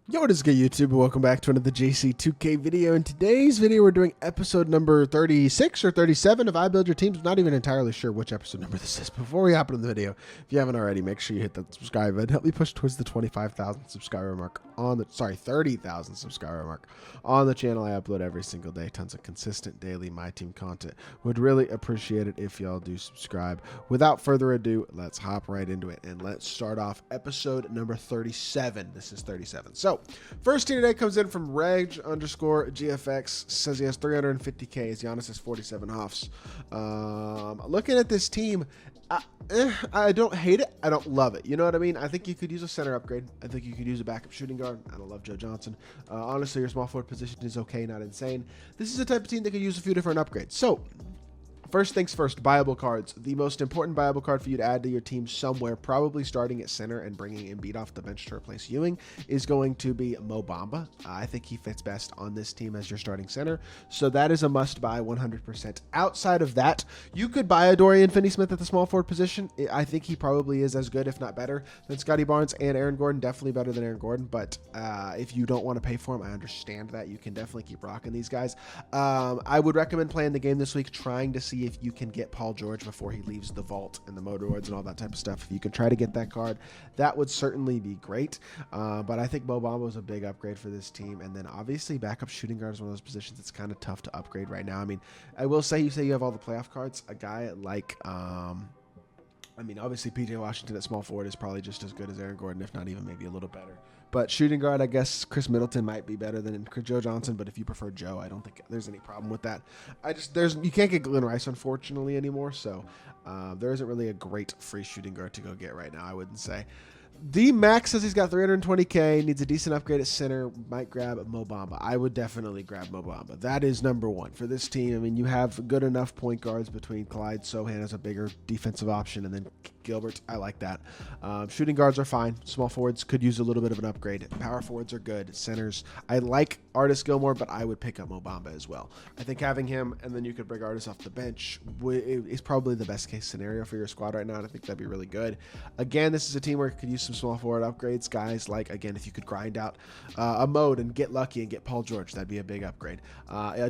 Yo, what is good, YouTube? Welcome back to another JC2K video. In today's video, we're doing episode number 36 or 37 of I Build Your Teams. I'm not even entirely sure which episode number this is. Before we hop into the video, if you haven't already, make sure you hit that subscribe button. Help me push towards the 25,000 subscriber mark on the, 30,000 subscriber mark on the channel. I upload every single day. Tons of consistent daily MyTEAM content. Would really appreciate it if y'all do subscribe. Without further ado, let's hop right into it. And let's start off episode number 37. This is 37. So, first team today comes in from Reg_GFX. Says he has 350K. Giannis has 47 Hoffs. Looking at this team, I don't hate it. I don't love it. You know what I mean? I think you could use a center upgrade. I think you could use a backup shooting guard. I don't love Joe Johnson. Honestly, your small forward position is okay, not insane. This is a type of team that could use a few different upgrades. So, first things first, buyable cards. The most important buyable card for you to add to your team somewhere, probably starting at center and bringing Embiid off the bench to replace Ewing, is going to be Mo Bamba. I think he fits best on this team as your starting center, so that is a must-buy 100%. Outside of that, you could buy a Dorian Finney-Smith at the small forward position. I think he probably is as good, if not better, than Scotty Barnes and Aaron Gordon. Definitely better than Aaron Gordon, but if you don't want to pay for him, I understand that. You can definitely keep rocking these guys. I would recommend playing the game this week, trying to see if you can get Paul George before he leaves the vault and the motor boards and all that type of stuff. If you can try to get that card, that would certainly be great. But I think Mo Bamba is a big upgrade for this team. And then obviously backup shooting guard is one of those positions that's kind of tough to upgrade right now. I mean, I will say you have all the playoff cards. A guy like, obviously PJ Washington at small forward is probably just as good as Aaron Gordon, if not even maybe a little better. But shooting guard, I guess Chris Middleton might be better than Joe Johnson. But if you prefer Joe, I don't think there's any problem with that. You can't get Glenn Rice, unfortunately, anymore. So there isn't really a great free shooting guard to go get right now, I wouldn't say. D Max says he's got 320K, needs a decent upgrade at center, might grab Mo Bamba. I would definitely grab Mo Bamba. That is number one for this team. I mean, you have good enough point guards between Clyde Sohan as a bigger defensive option, and then Gilbert. I like that. Shooting guards are fine. Small forwards could use a little bit of an upgrade. Power forwards are good. Centers, I like Artis Gilmore, but I would pick up Mo Bamba as well. I think having him, and then you could bring Artis off the bench, is probably the best case scenario for your squad right now, and I think that'd be really good. Again, this is a team where you could use some small forward upgrades. Guys like, again, if you could grind out a mode and get lucky and get Paul George, that'd be a big upgrade.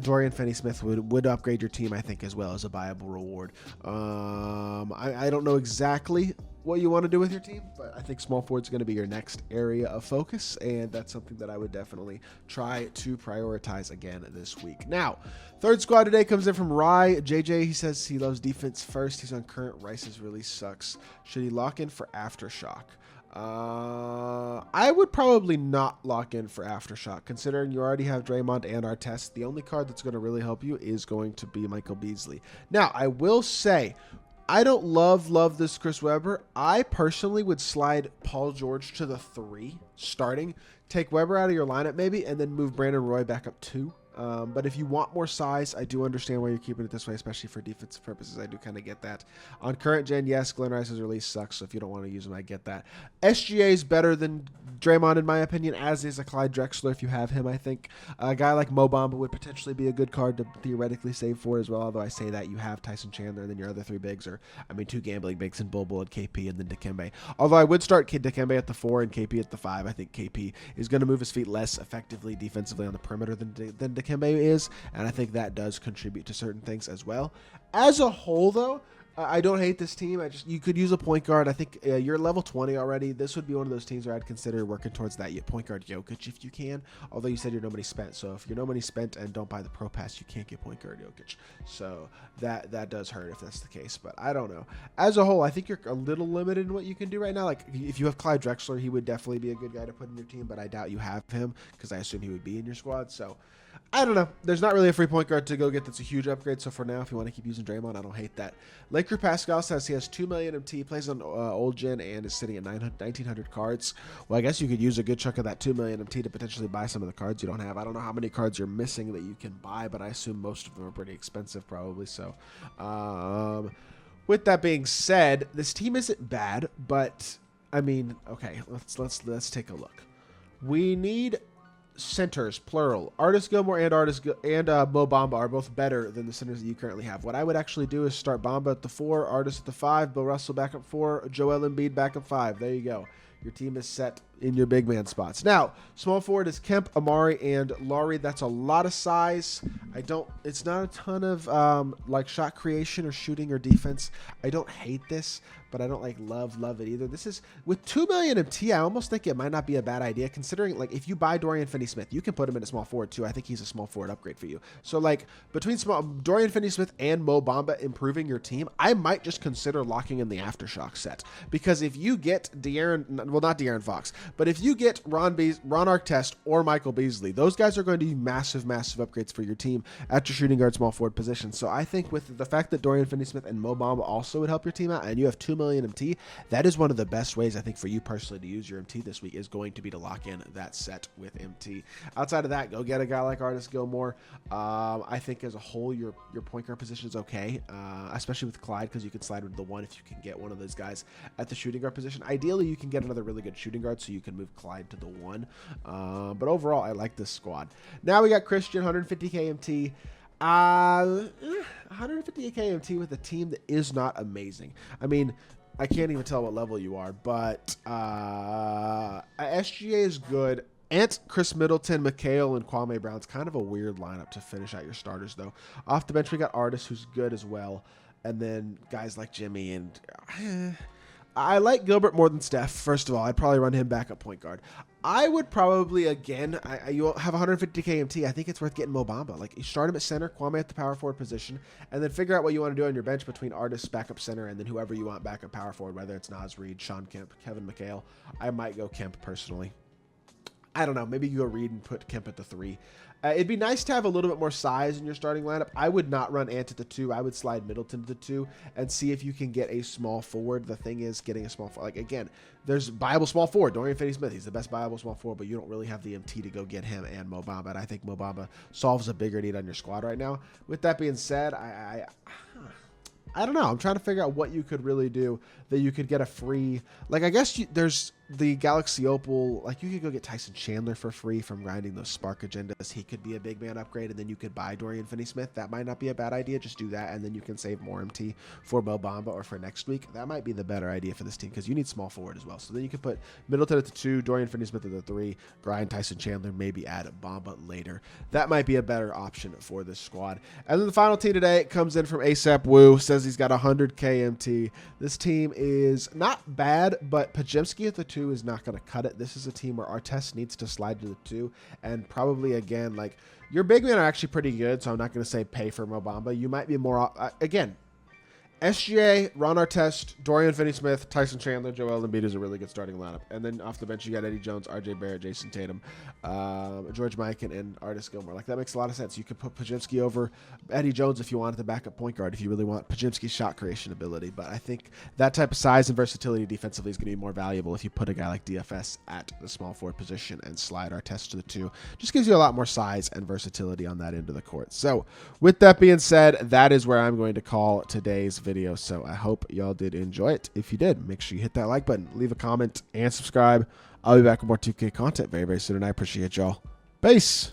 Dorian Finney-Smith would upgrade your team, I think, as well as a viable reward. I don't know exactly what you want to do with your team, but I think small forward is going to be your next area of focus, and that's something that I would definitely try to prioritize again this week. Now, third squad today comes in from Rye JJ. He says he loves defense first. He's on current. Rice's release sucks. Should he lock in for Aftershock? I would probably not lock in for Aftershock, considering you already have Draymond and Artest. The only card that's going to really help you is going to be Michael Beasley. Now, I will say, I don't love this Chris Webber. I personally would slide Paul George to the 3 starting, take Webber out of your lineup maybe, and then move Brandon Roy back up 2. But if you want more size, I do understand why you're keeping it this way, especially for defensive purposes. I do kind of get that. On current gen, yes, Glenn Rice's release sucks, so if you don't want to use him, I get that. SGA is better than Draymond, in my opinion, as is a Clyde Drexler if you have him, I think. A guy like Mo Bamba would potentially be a good card to theoretically save for as well, although I say that you have Tyson Chandler, and then your other 3 bigs are, 2 gambling bigs in Bol Bol and KP, and then Dikembe. Although I would start Dikembe at the 4 and KP at the 5. I think KP is going to move his feet less effectively defensively on the perimeter than Dikembe is, and I think that does contribute to certain things as well. As a whole, though, I don't hate this team. You could use a point guard. I think you're level 20 already. This would be one of those teams where I'd consider working towards that point guard Jokic if you can. Although you said you're no money spent, so if you're no money spent and don't buy the Pro Pass, you can't get point guard Jokic. So that does hurt if that's the case. But I don't know. As a whole, I think you're a little limited in what you can do right now. Like if you have Clyde Drexler, he would definitely be a good guy to put in your team. But I doubt you have him because I assume he would be in your squad. So I don't know. There's not really a free point guard to go get that's a huge upgrade. So for now, if you want to keep using Draymond, I don't hate that. Laker Pascal says he has 2 million MT, plays on old gen, and is sitting at 1,900 cards. Well, I guess you could use a good chunk of that 2 million MT to potentially buy some of the cards you don't have. I don't know how many cards you're missing that you can buy, but I assume most of them are pretty expensive probably. So with that being said, this team isn't bad, but I mean, okay, let's take a look. We need centers, plural. Artis Gilmore and Mo Bamba are both better than the centers that you currently have. What I would actually do is start Bamba at the 4, Artis at the 5, Bill Russell back up 4, Joel Embiid back up 5. There you go. Your team is set in your big man spots. Now, small forward is Kemp, Amari, and Laurie. That's a lot of size. It's not a ton of like shot creation or shooting or defense. I don't hate this, but I don't like love it either. This is with 2 million MT. I almost think it might not be a bad idea, considering like if you buy Dorian Finney-Smith, you can put him in a small forward too. I think he's a small forward upgrade for you. So like between Dorian Finney-Smith and Mo Bamba improving your team, I might just consider locking in the Aftershock set, because if you get not De'Aaron Fox, but if you get Ron Artest or Michael Beasley, those guys are going to be massive upgrades for your team at your shooting guard small forward position. So I think with the fact that Dorian Finney-Smith and Mo Bamba also would help your team out, and you have 2 million MT, that is one of the best ways I think for you personally to use your MT this week, is going to be to lock in that set with MT. Outside of that, go get a guy like Artis Gilmore. I think as a whole, your point guard position is okay, especially with Clyde, because you can slide with the 1 if you can get one of those guys at the shooting guard position. Ideally, you can get another really good shooting guard so you can move Clyde to the 1. But overall, I like this squad. Now we got Christian, 150k MT. 150k MT with a team that is not amazing. I mean, I can't even tell what level you are, but SGA is good. Ant, Chris Middleton, Mikhail, and Kwame Brown's kind of a weird lineup to finish out your starters, though. Off the bench, we got Artis, who's good as well, and then guys like Jimmy and... I like Gilbert more than Steph. First of all, I'd probably run him back at point guard. I would probably, again, you have 150k MT. I think it's worth getting Mo Bamba. Like, you start him at center, Kwame at the power forward position, and then figure out what you want to do on your bench between Artis, backup center, and then whoever you want back at power forward, whether it's Naz Reid, Sean Kemp, Kevin McHale. I might go Kemp personally. I don't know. Maybe you go Reid and put Kemp at the 3. It'd be nice to have a little bit more size in your starting lineup. I would not run Ant at the 2. I would slide Middleton to the 2 and see if you can get a small forward. The thing is, getting a small forward, like, again, there's viable small forward. Dorian Finney-Smith, he's the best viable small forward, but you don't really have the MT to go get him and Mo Bamba. And I think Mo Bamba solves a bigger need on your squad right now. With that being said, I don't know. I'm trying to figure out what you could really do that you could get a free... Like, I guess there's the Galaxy Opal. Like, you could go get Tyson Chandler for free from grinding those Spark agendas. He could be a big man upgrade, and then you could buy Dorian Finney-Smith. That might not be a bad idea. Just do that, and then you can save more MT for Mo Bamba or for next week. That might be the better idea for this team, because you need small forward as well. So then you could put Middleton at the 2, Dorian Finney-Smith at the 3, grind Tyson Chandler, maybe add Bamba later. That might be a better option for this squad. And then the final team today comes in from ASAP Wu. Says he's got 100k MT. This team is not bad, but Pajemski at the 2 is not going to cut it. This is a team where Artest needs to slide to the 2, and probably, again, like, your big men are actually pretty good, so I'm not going to say pay for Mo Bamba. You might be more, again, SGA, Ron Artest, Dorian Finney-Smith, Tyson Chandler, Joel Embiid is a really good starting lineup. And then off the bench, you got Eddie Jones, RJ Barrett, Jason Tatum, George Mikan, and Artis Gilmore. Like, that makes a lot of sense. You could put Pajemski over Eddie Jones if you wanted the backup point guard, if you really want Pajemski's shot creation ability. But I think that type of size and versatility defensively is going to be more valuable if you put a guy like DFS at the small forward position and slide Artest to the 2. Just gives you a lot more size and versatility on that end of the court. So with that being said, that is where I'm going to call today's video. So I hope y'all did enjoy it. If you did, make sure you hit that like button, leave a comment, and subscribe. I'll be back with more 2K content very, very soon, and I appreciate y'all. Peace.